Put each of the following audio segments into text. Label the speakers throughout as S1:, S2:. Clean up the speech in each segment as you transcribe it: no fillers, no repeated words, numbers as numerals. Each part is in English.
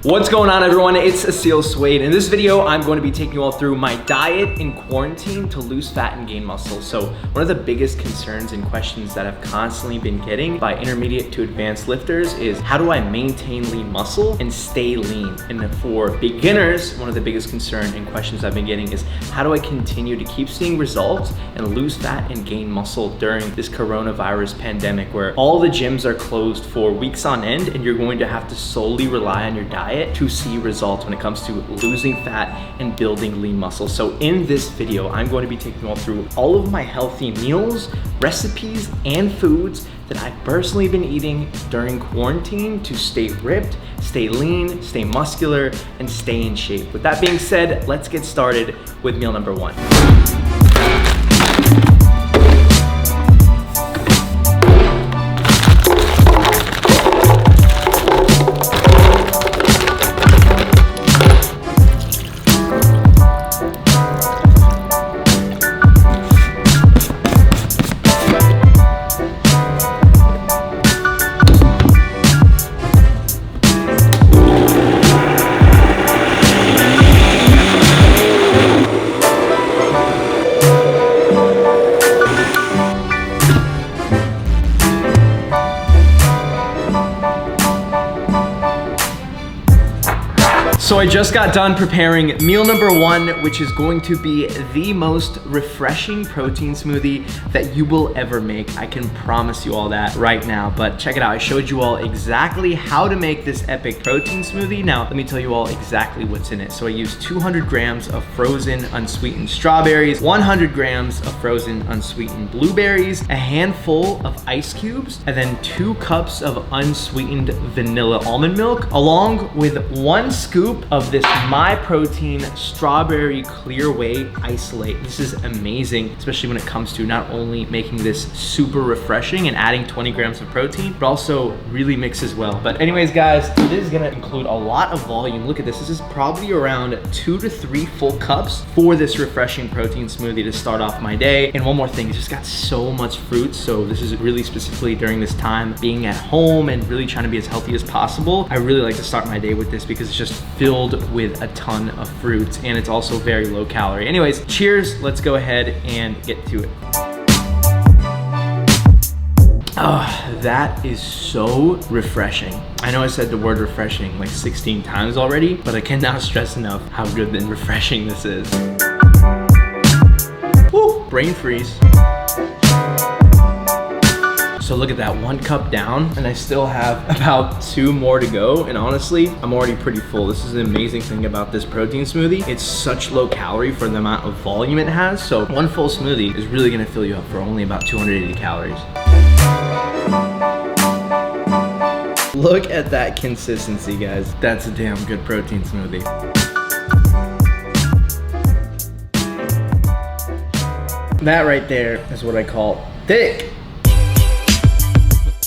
S1: What's going on, everyone? It's Aseel Soueid. In this video, I'm going to be taking you all through my diet in quarantine to lose fat and gain muscle. So one of the biggest concerns and questions that I've constantly been getting by intermediate to advanced lifters is how do I maintain lean muscle and stay lean? And for beginners, one of the biggest concerns and questions I've been getting is how do I continue to keep seeing results and lose fat and gain muscle during this coronavirus pandemic where all the gyms are closed for weeks on end and you're going to have to solely rely on your diet to see results when it comes to losing fat and building lean muscle. So in this video, I'm going to be taking you all through all of my healthy meals, recipes, and foods that I've personally been eating during quarantine to stay ripped, stay lean, stay muscular, and stay in shape. With that being said, let's get started with meal number one. So I just got done preparing meal number one, which is going to be the most refreshing protein smoothie that you will ever make. I can promise you all that right now, but check it out. I showed you all exactly how to make this epic protein smoothie. Now, let me tell you all exactly what's in it. So I used 200 grams of frozen unsweetened strawberries, 100 grams of frozen unsweetened blueberries, a handful of ice cubes, and then 2 cups of unsweetened vanilla almond milk, along with 1 scoop of this My Protein strawberry clear whey isolate. This is amazing, especially when it comes to not only making this super refreshing and adding 20 grams of protein, but also really mixes well. But anyways, guys, it is gonna include a lot of volume. Look at this. This is probably around 2 to 3 full cups for this refreshing protein smoothie to start off my day. And one more thing, it's just got so much fruit. So this is really specifically during this time, being at home and really trying to be as healthy as possible. I really like to start my day with this because it's just filled with a ton of fruits and it's also very low calorie. Anyways, cheers. Let's go ahead and get to it. Oh, that is so refreshing. I know I said the word refreshing like 16 times already, but I cannot stress enough how good and refreshing this is. Woo, brain freeze. So look at that, 1 cup down, and I still have about 2 more to go. And honestly, I'm already pretty full. This is an amazing thing about this protein smoothie. It's such low calorie for the amount of volume it has. So 1 full smoothie is really gonna fill you up for only about 280 calories. Look at that consistency, guys. That's a damn good protein smoothie. That right there is what I call thick.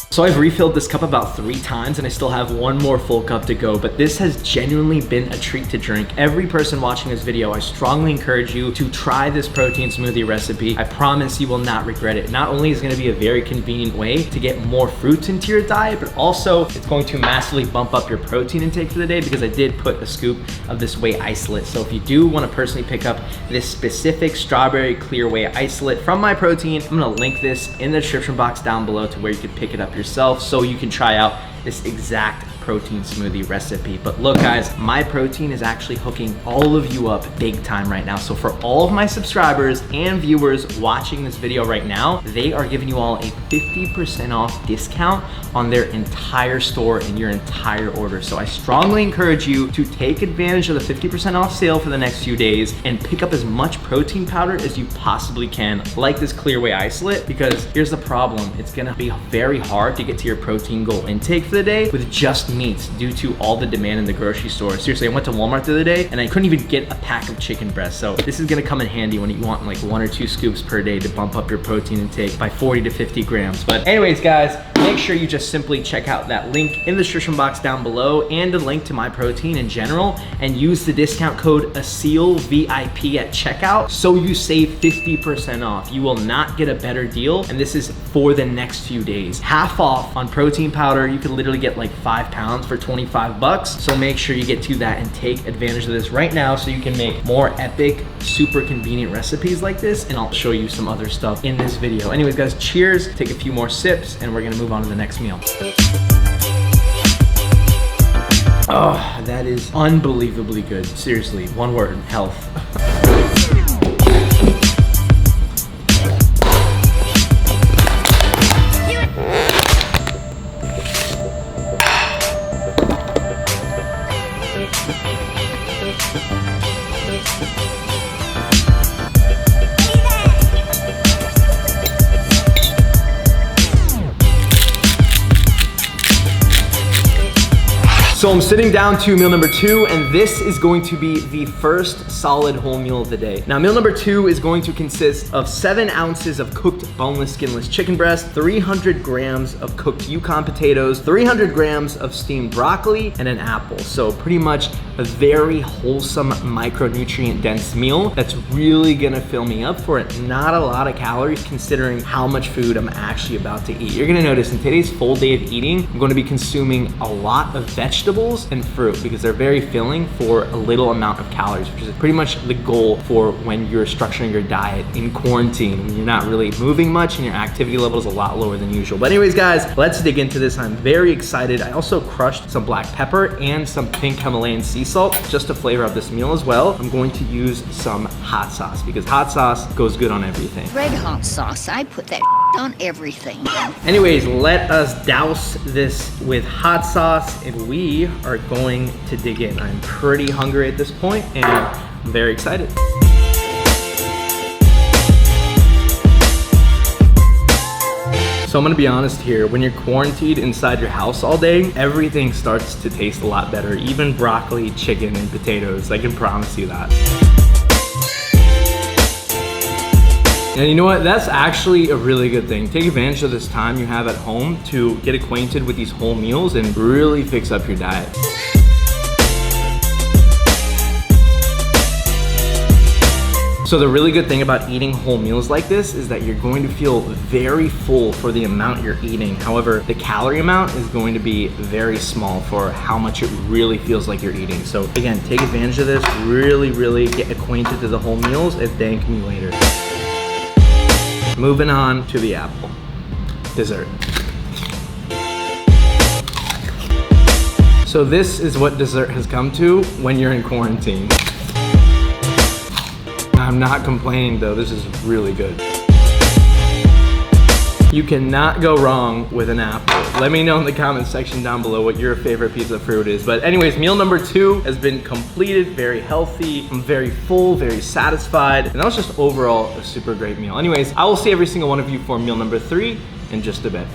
S1: So I've refilled this cup about 3 times and I still have 1 more full cup to go, but this has genuinely been a treat to drink. Every person watching this video, I strongly encourage you to try this protein smoothie recipe. I promise you will not regret it. Not only is it gonna be a very convenient way to get more fruits into your diet, but also it's going to massively bump up your protein intake for the day because I did put a scoop of this whey isolate. So if you do wanna personally pick up this specific strawberry clear whey isolate from My Protein, I'm gonna link this in the description box down below to where you can pick it up yourself so you can try out this exact protein smoothie recipe. But look, guys, My Protein is actually hooking all of you up big time right now. So for all of my subscribers and viewers watching this video right now, they are giving you all a 50% off discount on their entire store and your entire order. So I strongly encourage you to take advantage of the 50% off sale for the next few days and pick up as much protein powder as you possibly can, like this clear whey isolate, because here's the problem. It's gonna be very hard to get to your protein goal intake for the day with just meats due to all the demand in the grocery store. Seriously, I went to Walmart the other day and I couldn't even get a pack of chicken breast. So this is gonna come in handy when you want like 1 or 2 scoops per day to bump up your protein intake by 40 to 50 grams. But anyways, guys, make sure you just simply check out that link in the description box down below and a link to My Protein in general and use the discount code ASEELVIP at checkout so you save 50% off. You will not get a better deal, and this is for the next few days. Half off on protein powder. You can literally get like 5 pounds pounds for 25 bucks. So make sure you get to that and take advantage of this right now so you can make more epic, super convenient recipes like this. And I'll show you some other stuff in this video. Anyways, guys, cheers. Take a few more sips and we're gonna move on to the next meal. Oh, that is unbelievably good. Seriously, one word, health. So I'm sitting down to meal number 2, and this is going to be the first solid whole meal of the day. Now, meal number 2 is going to consist of 7 ounces of cooked boneless, skinless chicken breast, 300 grams of cooked Yukon potatoes, 300 grams of steamed broccoli, and an apple. So pretty much a very wholesome, micronutrient dense meal that's really gonna fill me up for it. Not a lot of calories considering how much food I'm actually about to eat. You're gonna notice in today's full day of eating, I'm gonna be consuming a lot of vegetables and fruit because they're very filling for a little amount of calories, which is pretty much the goal for when you're structuring your diet in quarantine, when you're not really moving much and your activity level is a lot lower than usual. But anyways, guys, let's dig into this. I'm very excited. I also crushed some black pepper and some pink Himalayan sea salt just to flavor up this meal as well. I'm going to use some hot sauce because hot sauce goes good on everything.
S2: Red hot sauce, I put that on everything.
S1: Anyways, let us douse this with hot sauce and we are going to dig in. I'm pretty hungry at this point and I'm very excited. So I'm gonna be honest here, when you're quarantined inside your house all day, everything starts to taste a lot better. Even broccoli, chicken, and potatoes, I can promise you that. And you know what? That's actually a really good thing. Take advantage of this time you have at home to get acquainted with these whole meals and really fix up your diet. So the really good thing about eating whole meals like this is that you're going to feel very full for the amount you're eating. However, the calorie amount is going to be very small for how much it really feels like you're eating. So again, take advantage of this, really get acquainted to the whole meals and thank me later. Moving on to the apple. Dessert. So this is what dessert has come to when you're in quarantine. I'm not complaining though, this is really good. You cannot go wrong with an apple. Let me know in the comment section down below what your favorite piece of fruit is. But anyways, meal number 2 has been completed, very healthy. I'm very full, very satisfied. And that was just overall a super great meal. Anyways, I will see every single one of you for meal number 3 in just a bit.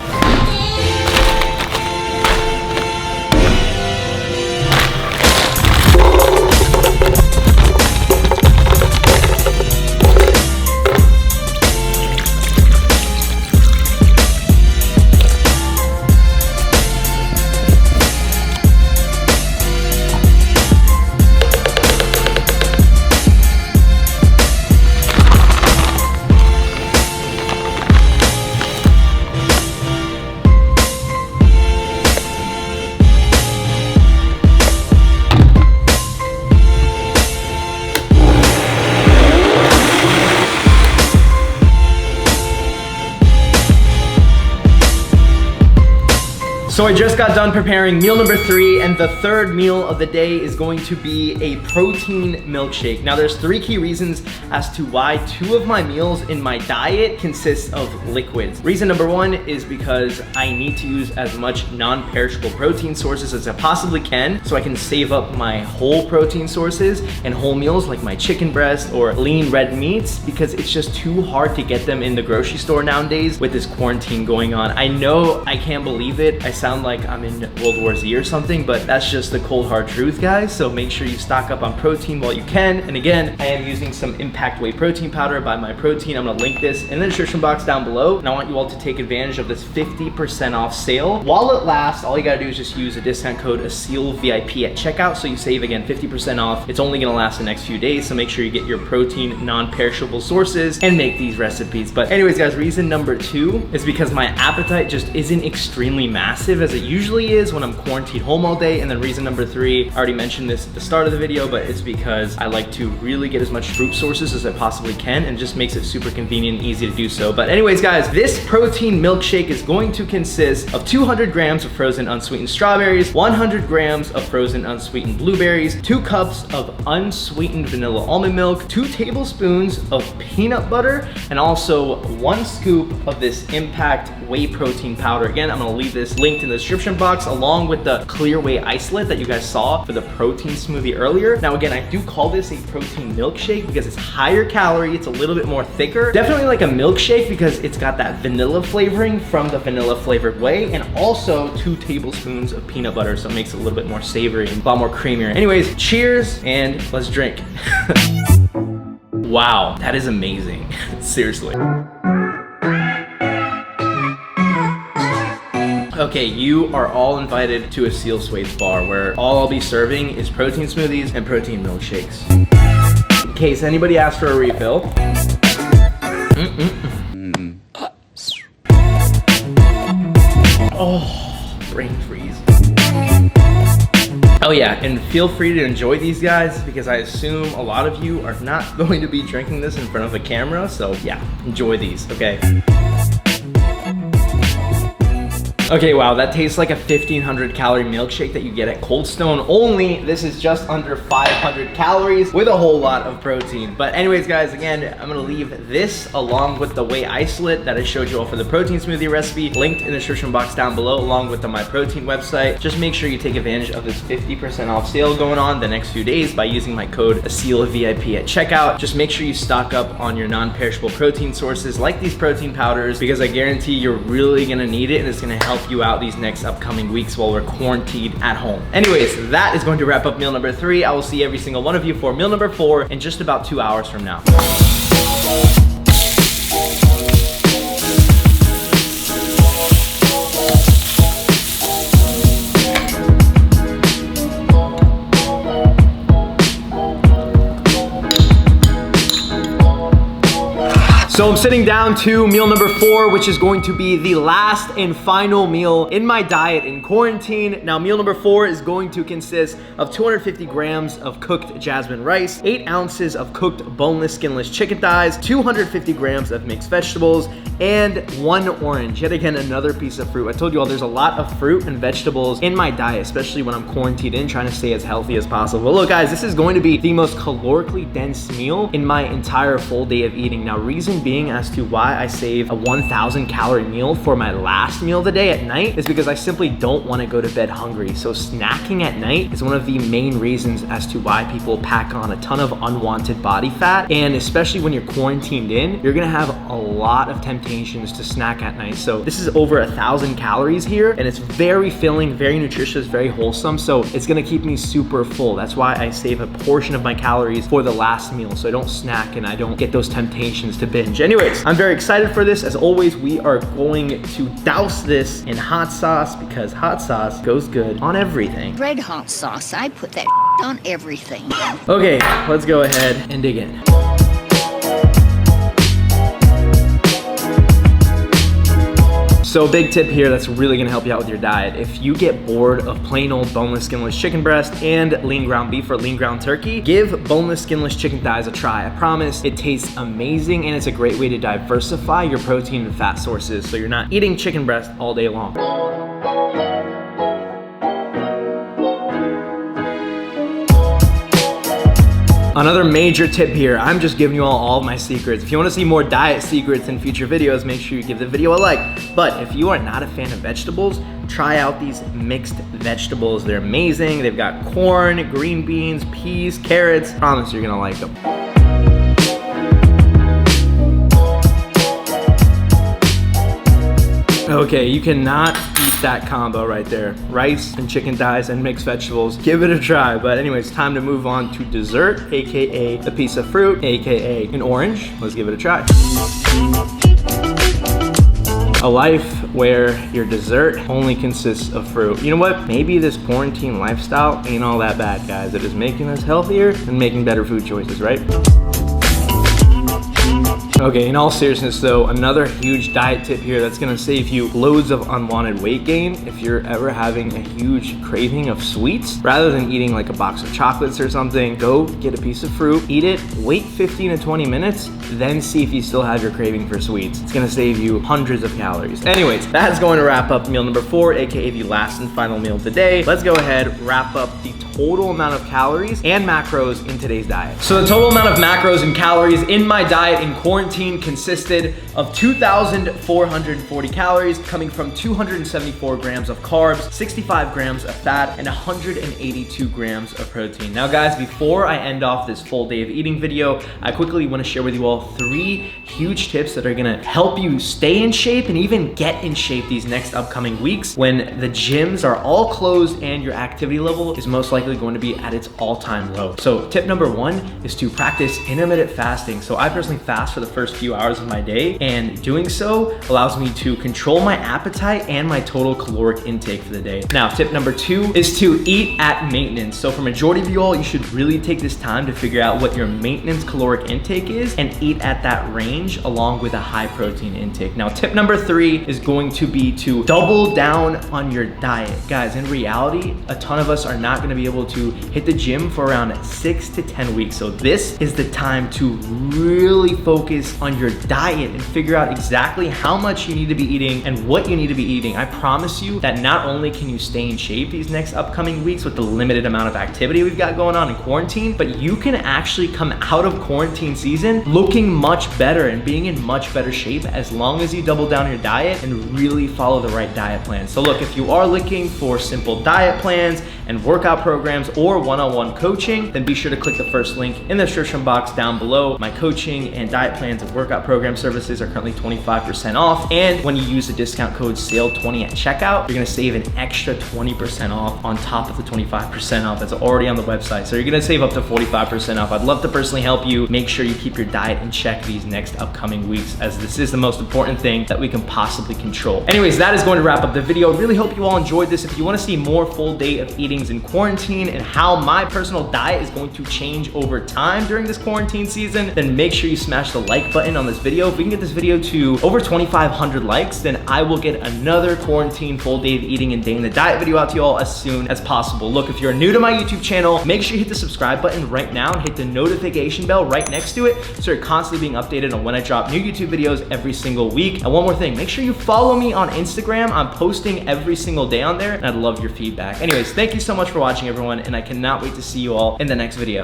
S1: So I just got done preparing meal number 3, and the third meal of the day is going to be a protein milkshake. Now there's 3 key reasons as to why 2 of my meals in my diet consist of liquids. Reason number 1 is because I need to use as much non-perishable protein sources as I possibly can so I can save up my whole protein sources and whole meals like my chicken breast or lean red meats, because it's just too hard to get them in the grocery store nowadays with this quarantine going on. I know I can't believe it. I sound like I'm in World War Z or something, but that's just the cold hard truth, guys. So make sure you stock up on protein while you can. And again, I am using some Impact Whey protein powder by My Protein. I'm gonna link this in the description box down below. And I want you all to take advantage of this 50% off sale. While it lasts, all you gotta do is just use a discount code ASEELVIP at checkout. So you save again 50% off. It's only gonna last the next few days. So make sure you get your protein non-perishable sources and make these recipes. But anyways, guys, reason number 2 is because my appetite just isn't extremely massive. massive as it usually is when I'm quarantined home all day. And then reason number 3, I already mentioned this at the start of the video, but it's because I like to really get as much fruit sources as I possibly can, and just makes it super convenient and easy to do so. But anyways, guys, this protein milkshake is going to consist of 200 grams of frozen unsweetened strawberries, 100 grams of frozen unsweetened blueberries, 2 cups of unsweetened vanilla almond milk, 2 tablespoons of peanut butter, and also 1 scoop of this Impact whey protein powder. Again, I'm gonna leave this linked in the description box along with the clear whey isolate that you guys saw for the protein smoothie earlier. Now again, I do call this a protein milkshake because it's higher calorie, it's a little bit more thicker. Definitely like a milkshake because it's got that vanilla flavoring from the vanilla flavored whey, and also 2 tablespoons of peanut butter, so it makes it a little bit more savory and a lot more creamier. Anyways, cheers and let's drink. Wow, that is amazing. Seriously. Okay, you are all invited to Aseel Soueid's bar, where all I'll be serving is protein smoothies and protein milkshakes. In case anybody asks for a refill. Oh, brain freeze. Oh yeah, and feel free to enjoy these guys because I assume a lot of you are not going to be drinking this in front of a camera, so yeah, enjoy these, okay? Okay, wow, that tastes like a 1,500 calorie milkshake that you get at Cold Stone, only this is just under 500 calories with a whole lot of protein. But anyways, guys, again, I'm gonna leave this along with the whey isolate that I showed you all for the protein smoothie recipe linked in the description box down below, along with the My Protein website. Just make sure you take advantage of this 50% off sale going on the next few days by using my code ASEELVIP at checkout. Just make sure you stock up on your non-perishable protein sources like these protein powders, because I guarantee you're really gonna need it and it's gonna help you out these next upcoming weeks while we're quarantined at home. Anyways, that is going to wrap up meal number 3. I will see every single one of you for meal number 4 in just about 2 hours from now. So I'm sitting down to meal number 4, which is going to be the last and final meal in my diet in quarantine. Now, meal number 4 is going to consist of 250 grams of cooked jasmine rice, 8 ounces of cooked boneless, skinless chicken thighs, 250 grams of mixed vegetables, and 1 orange. Yet again, another piece of fruit. I told you all there's a lot of fruit and vegetables in my diet, especially when I'm quarantined in, trying to stay as healthy as possible. Well, look, guys, this is going to be the most calorically dense meal in my entire full day of eating. Now, reason being as to why I save a 1,000 calorie meal for my last meal of the day at night is because I simply don't want to go to bed hungry. So snacking at night is one of the main reasons as to why people pack on a ton of unwanted body fat. And especially when you're quarantined in, you're gonna have a lot of temptations to snack at night. So this is over 1,000 calories here, and it's very filling, very nutritious, very wholesome. So it's gonna keep me super full. That's why I save a portion of my calories for the last meal, so I don't snack and I don't get those temptations to binge. Anyways, I'm very excited for this. As always, we are going to douse this in hot sauce because hot sauce goes good on everything.
S2: Red hot sauce, I put that on everything.
S1: Okay, let's go ahead and dig in. So big tip here that's really gonna help you out with your diet. If you get bored of plain old boneless, skinless chicken breast and lean ground beef or lean ground turkey, give boneless, skinless chicken thighs a try. I promise it tastes amazing, and it's a great way to diversify your protein and fat sources so you're not eating chicken breast all day long. Another major tip here, I'm just giving you all of my secrets. If you want to see more diet secrets in future videos, make sure you give the video a like. But if you are not a fan of vegetables, try out these mixed vegetables. They're amazing. They've got corn, green beans, peas, carrots. I promise you're gonna like them. Okay, you cannot eat that combo right there. Rice and chicken thighs and mixed vegetables. Give it a try. But anyways, time to move on to dessert, AKA a piece of fruit, AKA an orange. Let's give it a try. A life where your dessert only consists of fruit. You know what? Maybe this quarantine lifestyle ain't all that bad, guys. It is making us healthier and making better food choices, right? Okay, in all seriousness though, another huge diet tip here that's gonna save you loads of unwanted weight gain if you're ever having a huge craving of sweets. Rather than eating like a box of chocolates or something, go get a piece of fruit, eat it, wait 15 to 20 minutes, then see if you still have your craving for sweets. It's gonna save you hundreds of calories. Anyways, that's going to wrap up meal number 4, aka the last and final meal of the day. Let's go ahead, wrap up the total amount of calories and macros in today's diet. So the total amount of macros and calories in my diet in quarantine consisted of 2,440 calories, coming from 274 grams of carbs, 65 grams of fat, and 182 grams of protein. Now guys, before I end off this full day of eating video, I quickly want to share with you all 3 huge tips that are gonna help you stay in shape and even get in shape these next upcoming weeks when the gyms are all closed and your activity level is most likely going to be at its all-time low. So tip number 1 is to practice intermittent fasting. So I personally fast for the first few hours of my day, and doing so allows me to control my appetite and my total caloric intake for the day. Now, tip number 2 is to eat at maintenance. So for majority of you all, you should really take this time to figure out what your maintenance caloric intake is and eat at that range along with a high protein intake. Now, tip number 3 is going to be to double down on your diet. Guys, in reality, a ton of us are not gonna be able to hit the gym for around 6 to 10 weeks. So this is the time to really focus on your diet and figure out exactly how much you need to be eating and what you need to be eating. I promise you that not only can you stay in shape these next upcoming weeks with the limited amount of activity we've got going on in quarantine, but you can actually come out of quarantine season looking much better and being in much better shape as long as you double down your diet and really follow the right diet plan. So look, if you are looking for simple diet plans and workout programs or one-on-one coaching, then be sure to click the first link in the description box down below. My coaching and diet plans and workout program services are currently 25% off. And when you use the discount code SALE20 at checkout, you're gonna save an extra 20% off on top of the 25% off that's already on the website. So you're gonna save up to 45% off. I'd love to personally help you. Make sure you keep your diet in check these next upcoming weeks, as this is the most important thing that we can possibly control. Anyways, that is going to wrap up the video. Really hope you all enjoyed this. If you wanna see more full day of eatings in quarantine and how my personal diet is going to change over time during this quarantine season, then make sure you smash the like button on this video. If we can get this video to over 2,500 likes, then I will get another quarantine full day of eating and day in the diet video out to you all as soon as possible. Look, if you're new to my YouTube channel, make sure you hit the subscribe button right now and hit the notification bell right next to it so you're constantly being updated on when I drop new YouTube videos every single week. And one more thing, make sure you follow me on Instagram. I'm posting every single day on there and I'd love your feedback. Anyways, thank you so much for watching, everyone, and I cannot wait to see you all in the next video.